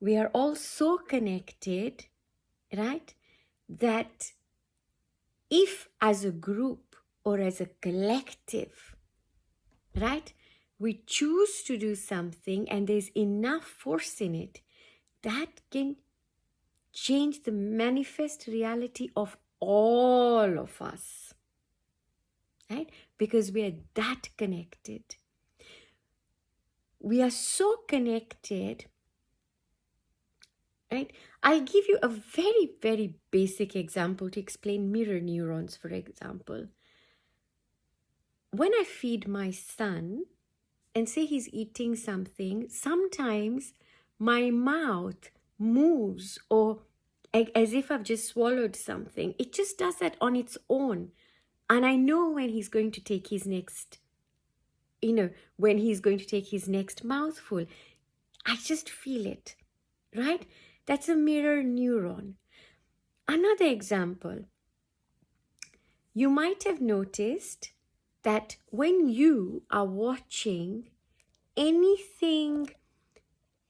we are all so connected, right? That if as a group or as a collective, right, we choose to do something and there's enough force in it, that can change the manifest reality of all of us, right? Because we are that connected. We are so connected, right? I'll give you a very, very basic example to explain mirror neurons, for example. When I feed my son and say he's eating something, sometimes my mouth moves or as if I've just swallowed something. It just does that on its own. And I know when he's going to take his next, when he's going to take his next mouthful. I just feel it, right? That's a mirror neuron. Another example, you might have noticed that when you are watching anything,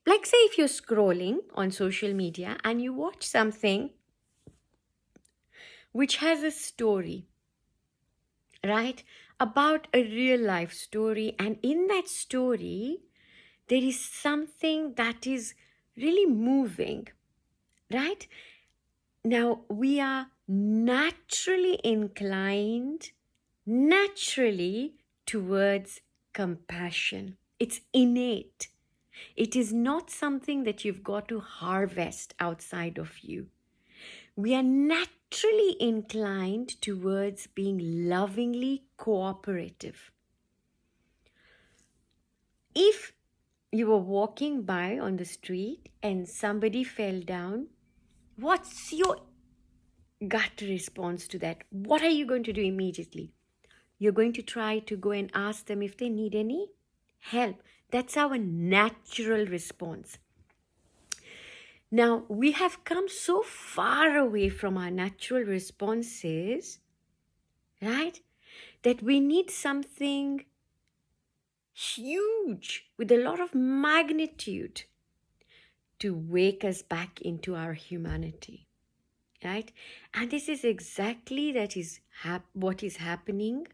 like say if you're scrolling on social media and you watch something which has a story, right, about a real life story, and in that story there is something that is really moving, right? Now we are naturally inclined towards compassion. It's innate. It is not something that you've got to harvest outside of you. We are naturally inclined towards being lovingly cooperative. If you were walking by on the street and somebody fell down, what's your gut response to that? What are you going to do immediately? You're going to try to go and ask them if they need any help. That's our natural response. Now, we have come so far away from our natural responses, right, that we need something huge with a lot of magnitude to wake us back into our humanity, right? And this is exactly what is happening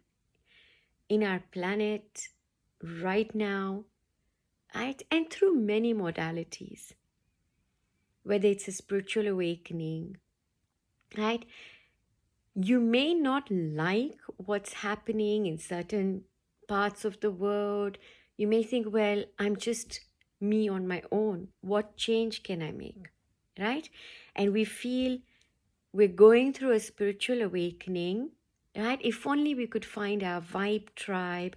in our planet right now, right? And through many modalities, whether it's a spiritual awakening, right? You may not like what's happening in certain parts of the world. You may think, well, I'm just me on my own. What change can I make, right? And we feel we're going through a spiritual awakening, right? If only we could find our vibe tribe.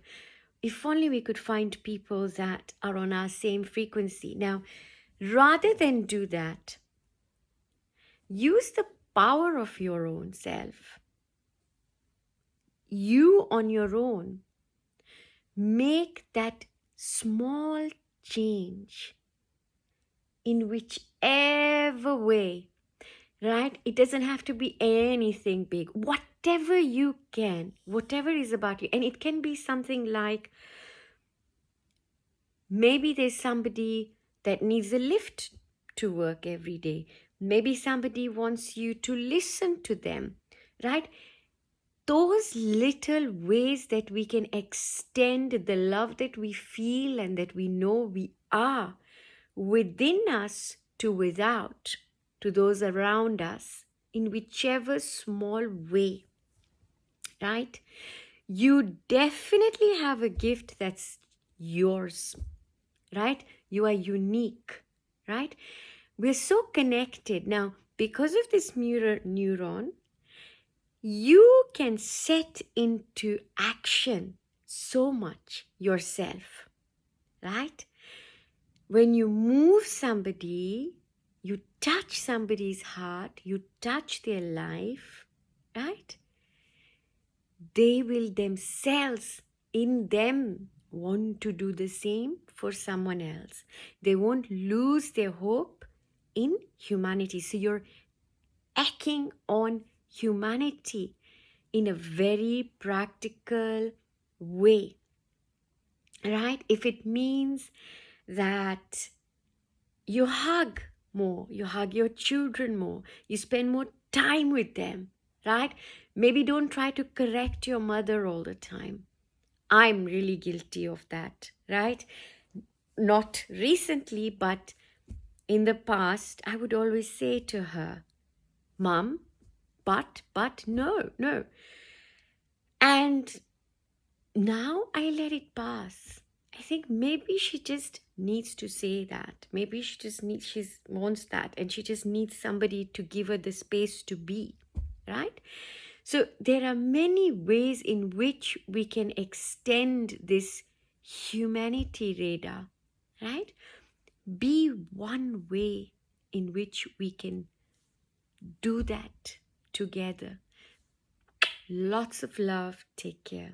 If only we could find people that are on our same frequency. Now, rather than do that, use the power of your own self. You on your own, make that small change in whichever way, right? It doesn't have to be anything big. Whatever you can, whatever is about you. And it can be something like, maybe there's somebody that needs a lift to work every day. Maybe somebody wants you to listen to them, right? Those little ways that we can extend the love that we feel and that we know we are within us to without, to those around us, in whichever small way, right? You definitely have a gift that's yours, right? You are unique, right? We're so connected. Now, because of this mirror neuron, you can set into action so much yourself, right? When you move somebody, you touch somebody's heart, you touch their life, right? They will themselves, in them, want to do the same for someone else. They won't lose their hope in humanity. So you're acting on humanity in a very practical way, right? If it means that you hug more, you hug your children more, you spend more time with them, right? Maybe don't try to correct your mother all the time. I'm really guilty of that, right? Not recently, but in the past, I would always say to her, Mom, but, no, no. And now I let it pass. I think maybe she just needs to say that. Maybe she wants that, and she just needs somebody to give her the space to be, right? So there are many ways in which we can extend this humanity radar, right? Be one way in which we can do that together. Lots of love. Take care.